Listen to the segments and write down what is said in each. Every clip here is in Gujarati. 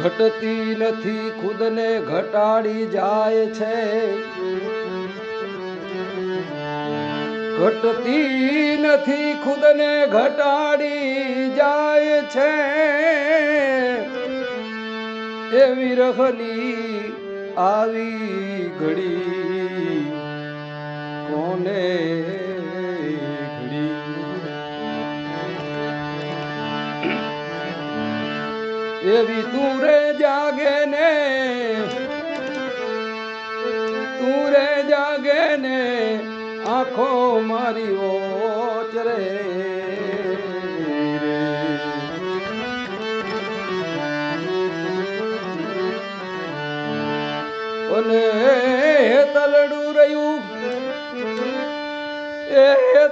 ઘટતી નથી ખુદને ઘટાડી જાય છે, ઘટતી નથી ખુદને ઘટાડી જાય છે, એ વિરહની આવી ઘડી કોને ઘડી એવી તું રે જાગે ને, તું રે જાગે ને આંખો મારી ઓચ રે, અને તલડું રહ્યું, એ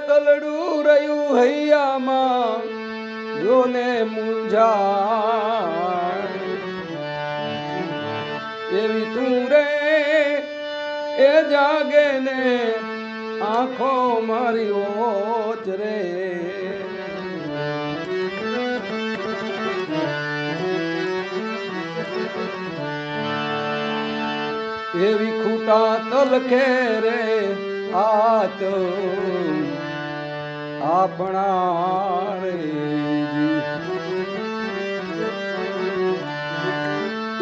તલડું રહ્યું હૈયામાં જોને મૂંઝાય, એવી તું રે એ જાગે ને આંખો મારી ઓચ રે, એવી ખૂટા તલખે રે આત આપણા રે,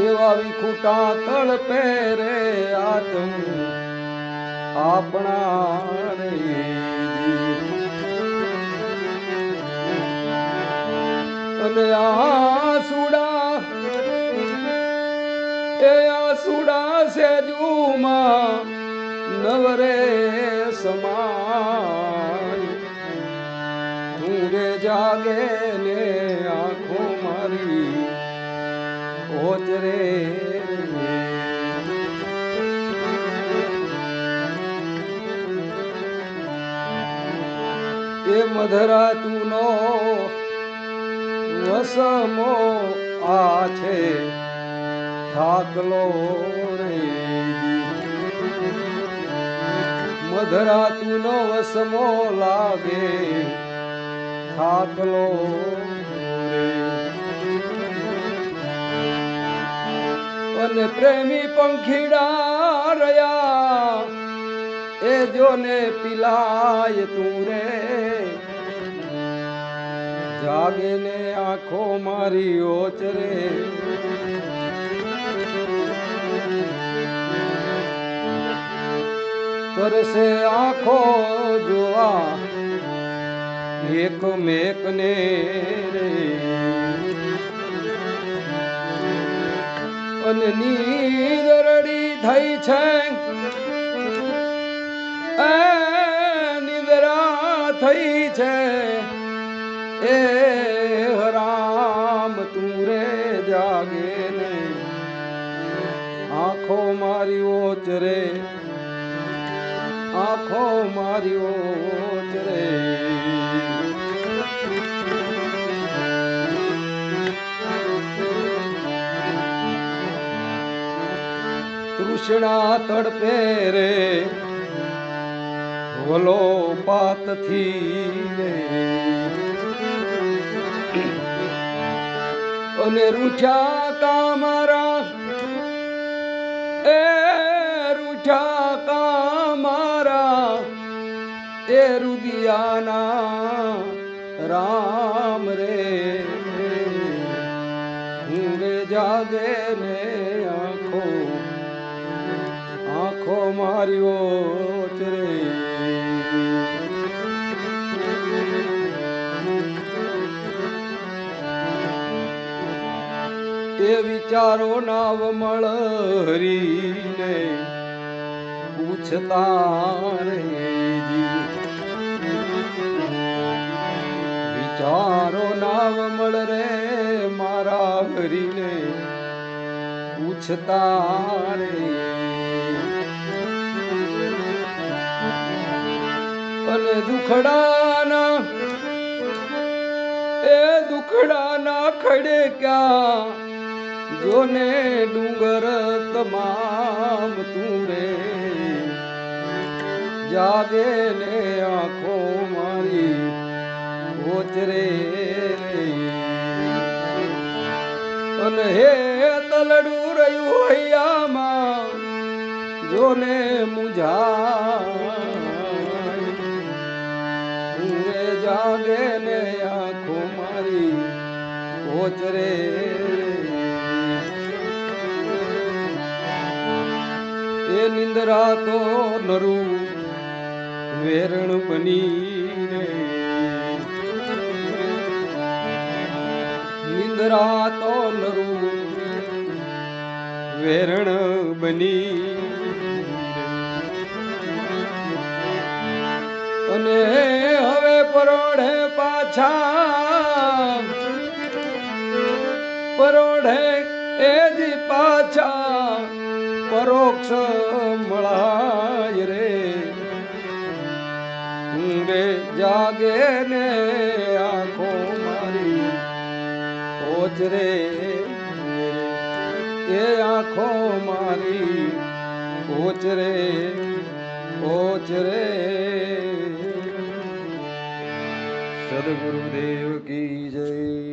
એવા વિખૂટા તળ પેરે આતમ આપણા રે, અને આસુડા એ આસુડા સેજુમાં નવરે સમાય, તું રે જાગે ને આંખો મારી ઓચ રે, એ મધરા તુનો વસમો આ છે થાકલો રે, મધરા તુનો વસમો લાગે થાકલો રે, અને પ્રેમી પંખીડા રહ્યા એ જોને પિલાય તું રે, જાગે ને આંખો મારી ઓચ રે, તરસે આંખો જોવા એક મેક ને રે, અને નીંદરડી થઈ છે, નિદ્રા થઈ છે, એ હરામ તું રે જાગે ને આંખો મારી ઓચ રે, આંખો મારી ઓચ રે, તૃષ્ણા તડપે રે વલો પાતથી રે, અને રૂઠા કામારા એ રૂઠા કામારા એ રુદિયાના રામ રે, હું રે જાગે ને આંખો આંખો મારી ઓચ રે, એ વિચારો નાવ મળરીને પૂછતા રે, વિચારો નાવ મળ રે મારા હરીને પૂછતા રે, અને દુખડાના એ દુખડાના ખડે ક્યાં જોને ડુંગર તમામ તું રે, જાગે ને આંખો મારી ઓચ રે, અને હે તલડું રહ્યું હૈયામાં જોને મુંજાય જાગે ને આંખો મારી કોચરે એ નિંદરા તો નરું વેરણ બની રે નિંદરા તો નરું વેરણ બની અને હવે પરોઢે પાછા પરોઢે એજી પાછા પરોક્ષ મળાય રે જાગે ને આંખો મારી કોચ રે એ આંખો મારી કોચ રે સદગુરુદેવ કી જય.